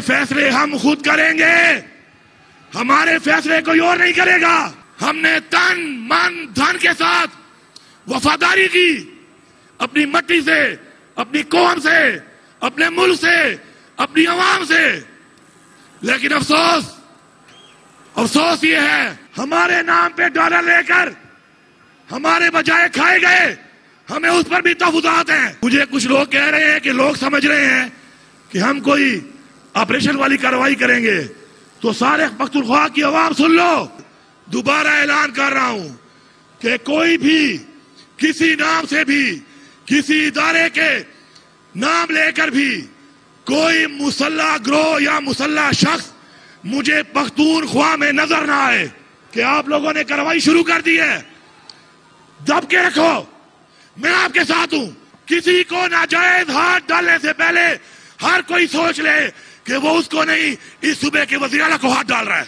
فیصلے ہم خود کریں گے، ہمارے فیصلے کوئی اور نہیں کرے گا۔ ہم نے تن من دھن کے ساتھ وفاداری کی، اپنی مٹی سے، اپنی قوم سے، اپنے ملک سے، اپنی عوام سے، لیکن افسوس یہ ہے ہمارے نام پہ ڈالر لے کر ہمارے بجائے کھائے گئے، ہمیں اس پر بھی تحفظات ہیں۔ مجھے کچھ لوگ کہہ رہے ہیں کہ لوگ سمجھ رہے ہیں کہ ہم کوئی آپریشن والی کارروائی کریں گے، تو سارے پختونخوا کی عوام سن لو، دوبارہ اعلان کر رہا ہوں کہ کوئی بھی کسی نام سے بھی، کسی ادارے کے نام لے کر بھی کوئی مسلح گروہ یا مسلح شخص مجھے پختونخوا میں نظر نہ آئے کہ آپ لوگوں نے کارروائی شروع کر دی ہے، دب کے رکھو، میں آپ کے ساتھ ہوں۔ کسی کو ناجائز ہاتھ ڈالنے سے پہلے ہر کوئی سوچ لے کہ وہ اس کو نہیں، اس صوبے کے وزیر اعلیٰ کو ہاتھ ڈال رہا ہے۔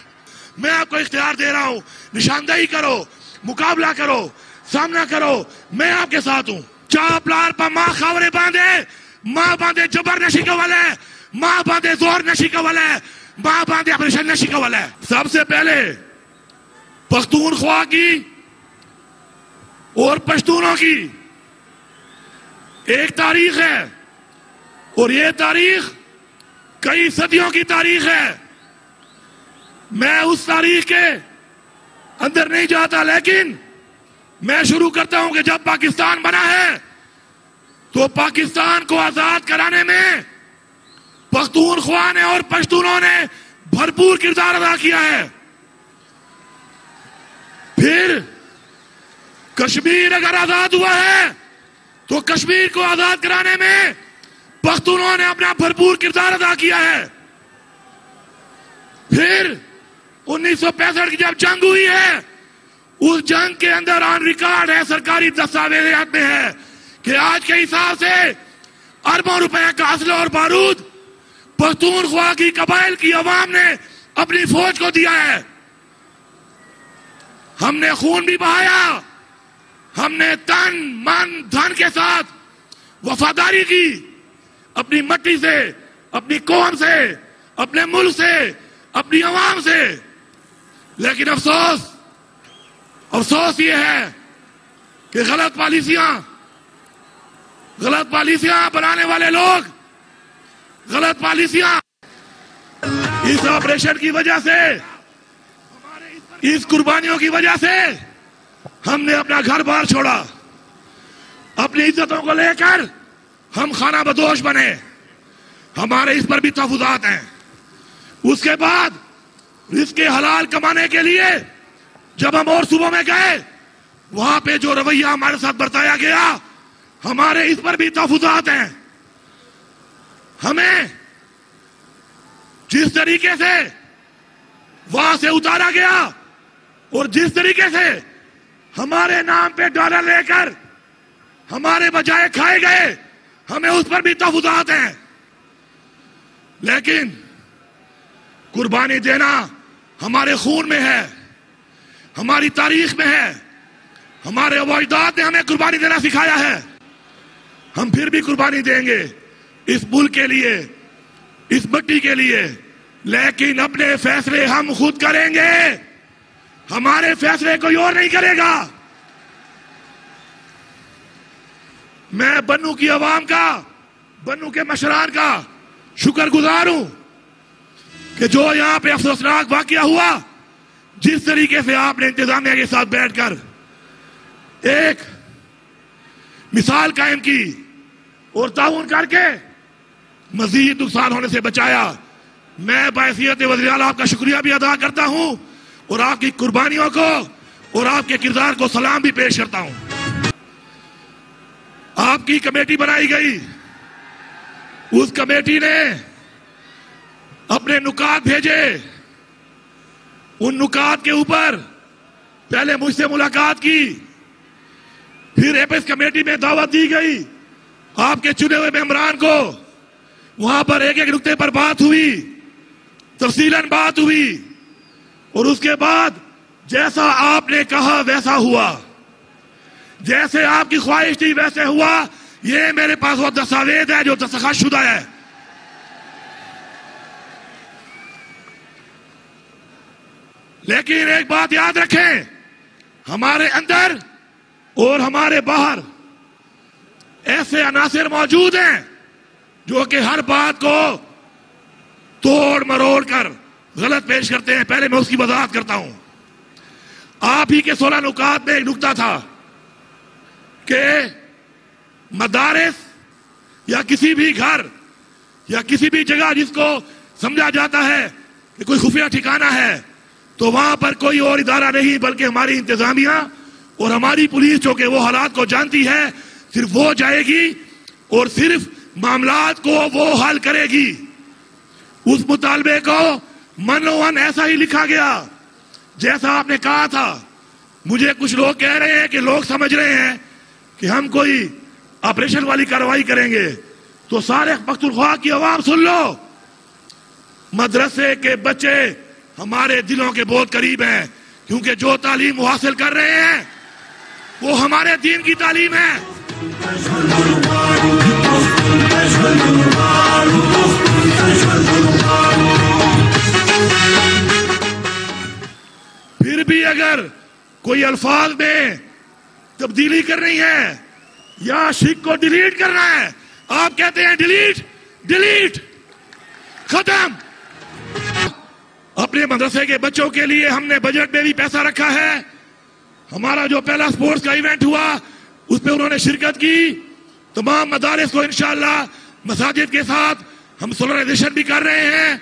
میں آپ کو اختیار دے رہا ہوں، نشاندہی کرو، مقابلہ کرو، سامنا کرو، میں آپ کے ساتھ ہوں۔ چاپ لار پا ماں خاورے باندھے، ماں باندھے جبر نشی کا والا ہے، ماں باندھے زور نشی کا والا ہے، ماں باندھے آپریشن نشی کا والا ہے۔ سب سے پہلے پختونخوا کی اور پشتونوں کی ایک تاریخ ہے، اور یہ تاریخ کئی صدیوں کی تاریخ ہے۔ میں اس تاریخ کے اندر نہیں جاتا، لیکن میں شروع کرتا ہوں کہ جب پاکستان بنا ہے تو پاکستان کو آزاد کرانے میں پختونخوا نے اور پشتونوں نے بھرپور کردار ادا کیا ہے۔ پھر کشمیر اگر آزاد ہوا ہے تو کشمیر کو آزاد کرانے میں پختونوں نے اپنا بھرپور کردار ادا کیا ہے۔ پھر 1965 کی جب جنگ ہوئی ہے، اس جنگ کے اندر آن ریکارڈ ہے، سرکاری دستاویزات میں ہے کہ آج کے حساب سے اربوں روپے کا اسلحہ اور بارود پختونخوا کی قبائل کی عوام نے اپنی فوج کو دیا ہے۔ ہم نے خون بھی بہایا، ہم نے تن من دھن کے ساتھ وفاداری کی، اپنی مٹی سے، اپنی قوم سے، اپنے ملک سے، اپنی عوام سے، لیکن افسوس یہ ہے کہ غلط پالیسیاں بنانے والے لوگ، غلط پالیسیاں، اس آپریشن کی وجہ سے، اس قربانیوں کی وجہ سے ہم نے اپنا گھر بار چھوڑا، اپنی عزتوں کو لے کر ہم خانہ بدوش بنے، ہمارے اس پر بھی تحفظات ہیں۔ اس کے بعد رزق حلال کمانے کے لیے جب ہم اور صوبوں میں گئے، وہاں پہ جو رویہ ہمارے ساتھ برتایا گیا، ہمارے اس پر بھی تحفظات ہیں۔ ہمیں جس طریقے سے وہاں سے اتارا گیا اور جس طریقے سے ہمارے نام پہ ڈالر لے کر ہمارے بجائے کھائے گئے، ہمیں اس پر بھی تحفظات ہیں، لیکن قربانی دینا ہمارے خون میں ہے، ہماری تاریخ میں ہے، ہمارے اجداد نے ہمیں قربانی دینا سکھایا ہے۔ ہم پھر بھی قربانی دیں گے اس ملک کے لیے، اس مٹی کے لیے، لیکن اپنے فیصلے ہم خود کریں گے، ہمارے فیصلے کوئی اور نہیں کرے گا۔ میں بنو کی عوام کا، بنو کے مشران کا شکر گزار ہوں کہ جو یہاں پہ افسوسناک واقعہ ہوا، جس طریقے سے آپ نے انتظامیہ کے ساتھ بیٹھ کر ایک مثال قائم کی اور تعاون کر کے مزید نقصان ہونے سے بچایا، میں بحیثیت وزیر اعلیٰ آپ کا شکریہ بھی ادا کرتا ہوں، اور آپ کی قربانیوں کو اور آپ کے کردار کو سلام بھی پیش کرتا ہوں۔ آپ کی کمیٹی بنائی گئی، اس کمیٹی نے اپنے نکات بھیجے، ان نکات کے اوپر پہلے مجھ سے ملاقات کی، پھر ایپس کمیٹی میں دعوت دی گئی، آپ کے چنے ہوئے ممبران کو وہاں پر ایک ایک نقطے پر بات ہوئی، تفصیلاً بات ہوئی، اور اس کے بعد جیسا آپ نے کہا ویسا ہوا، جیسے آپ کی خواہش تھی ویسے ہوا۔ یہ میرے پاس وہ دستاویز ہے جو دستخط شدہ ہے۔ لیکن ایک بات یاد رکھیں، ہمارے اندر اور ہمارے باہر ایسے عناصر موجود ہیں جو کہ ہر بات کو توڑ مروڑ کر غلط پیش کرتے ہیں. پہلے میں اس کی وضاحت کرتا ہوں. آپ ہی کے 16 نکات میں ایک نکتہ تھا کہ مدارس یا کسی بھی گھر یا کسی بھی جگہ جس کو سمجھا جاتا ہے کہ کوئی خفیہ ٹھکانہ ہے تو وہاں پر کوئی اور ادارہ نہیں بلکہ ہماری انتظامیہ اور ہماری پولیس جو کہ وہ حالات کو جانتی ہے صرف وہ جائے گی اور صرف معاملات کو وہ حل کرے گی. اس مطالبے کو منوان ایسا ہی لکھا گیا جیسا آپ نے کہا تھا. مجھے کچھ لوگ کہہ رہے ہیں کہ لوگ سمجھ رہے ہیں کہ ہم کوئی آپریشن والی کارروائی کریں گے. تو سارے پختونخوا کی عوام سن لو، مدرسے کے بچے ہمارے دلوں کے بہت قریب ہیں، کیونکہ جو تعلیم وہ حاصل کر رہے ہیں وہ ہمارے دین کی تعلیم ہے. پھر بھی اگر کوئی الفاظ میں تبدیلی کرنی ہے یا شک کو ڈیلیٹ کرنا ہے، آپ کہتے ہیں ڈیلیٹ ختم. اپنے مدرسے کے بچوں کے لیے ہم نے بجٹ میں بھی پیسہ رکھا ہے. ہمارا جو پہلا سپورٹس کا ایونٹ ہوا اس پہ انہوں نے شرکت کی. تمام مدارس کو انشاءاللہ مساجد کے ساتھ ہم سولرائزیشن بھی کر رہے ہیں.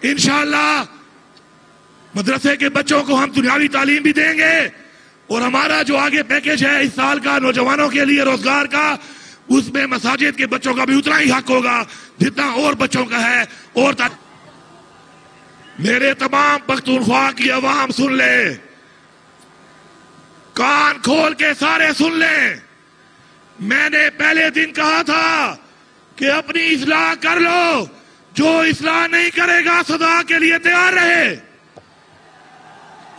انشاءاللہ مدرسے کے بچوں کو ہم دنیاوی تعلیم بھی دیں گے، اور ہمارا جو آگے پیکج ہے اس سال کا نوجوانوں کے لیے روزگار کا، اس میں مساجد کے بچوں کا بھی اتنا ہی حق ہوگا جتنا اور بچوں کا ہے. اور میرے تمام پختونخوا کی عوام سن لے، کان کھول کے سارے سن لیں. میں نے پہلے دن کہا تھا کہ اپنی اصلاح کر لو، جو اصلاح نہیں کرے گا سزا کے لیے تیار رہے.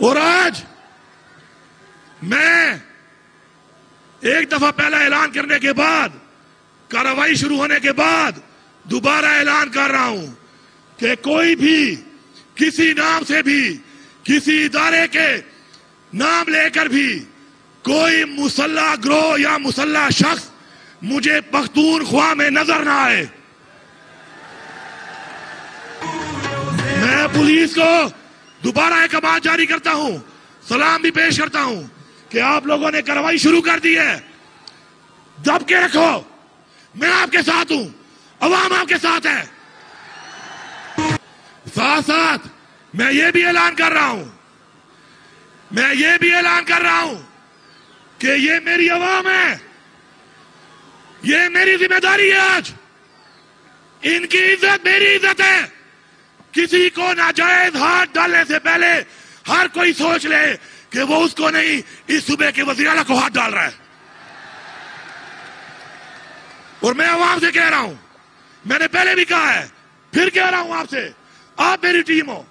اور آج میں ایک دفعہ پہلا اعلان کرنے کے بعد، کارروائی شروع ہونے کے بعد دوبارہ اعلان کر رہا ہوں کہ کوئی بھی کسی نام سے بھی، کسی ادارے کے نام لے کر بھی کوئی مسلح گروہ یا مسلح شخص مجھے پختونخوا میں نظر نہ آئے. میں پولیس کو دوبارہ ایک بات جاری کرتا ہوں، سلام بھی پیش کرتا ہوں کہ آپ لوگوں نے کارروائی شروع کر دی ہے. دب کے رکھو، میں آپ کے ساتھ ہوں، عوام آپ کے ساتھ ہے. ساتھ ساتھ میں یہ بھی اعلان کر رہا ہوں کہ یہ میری عوام ہے، یہ میری ذمہ داری ہے. آج ان کی عزت میری عزت ہے. کسی کو ناجائز ہاتھ ڈالنے سے پہلے ہر کوئی سوچ لے کہ وہ اس کو نہیں، اس صوبے کے وزیر اعلیٰ کو ہاتھ ڈال رہا ہے. اور میں عوام سے کہہ رہا ہوں، میں نے پہلے بھی کہا ہے، پھر کہہ رہا ہوں آپ سے، آپ میری ٹیم ہو،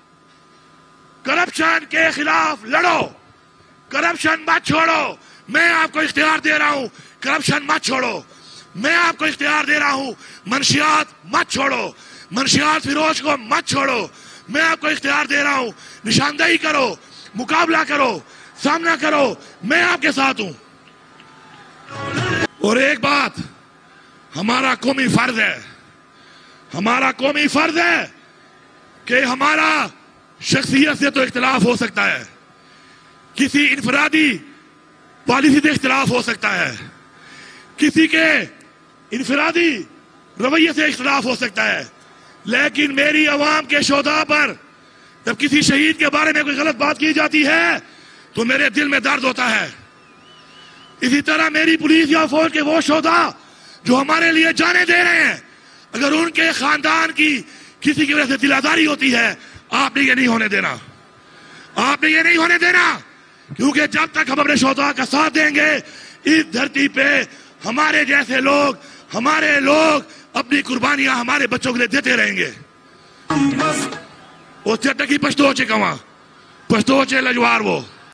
کرپشن کے خلاف لڑو، کرپشن مت چھوڑو. میں آپ کو اختیار دے رہا ہوں، کرپشن مت چھوڑو. میں آپ کو اختیار دے رہا ہوں، منشیات مت چھوڑو، منشیات فروش کو مت چھوڑو. میں آپ کو اختیار دے رہا ہوں، نشاندہی کرو، مقابلہ کرو، سامنا کرو. میں آپ کے ساتھ ہوں. اور ایک بات، ہمارا قومی فرض ہے کہ ہمارا شخصیت سے تو اختلاف ہو سکتا ہے، کسی انفرادی پالیسی سے اختلاف ہو سکتا ہے، کسی کے انفرادی رویے سے اختلاف ہو سکتا ہے، لیکن میری عوام کے شہداء پر جب کسی شہید کے بارے میں کوئی غلط بات کی جاتی ہے تو میرے دل میں درد ہوتا ہے. اسی طرح میری پولیس یا فوج کے وہ شہداء جو ہمارے لیے جانیں دے رہے ہیں، اگر ان کے خاندان کی کسی کی وجہ سے دل آزاری ہوتی ہے، آپ نے یہ نہیں ہونے دینا. کیونکہ جب تک ہم اپنے شہداء کا ساتھ دیں گے، اس دھرتی پہ ہمارے جیسے ہمارے لوگ اپنی قربانیاں ہمارے بچوں کے لیے دیتے رہیں گے. اس چٹکی پشتو چے کواں پشتو چے لجوار وہ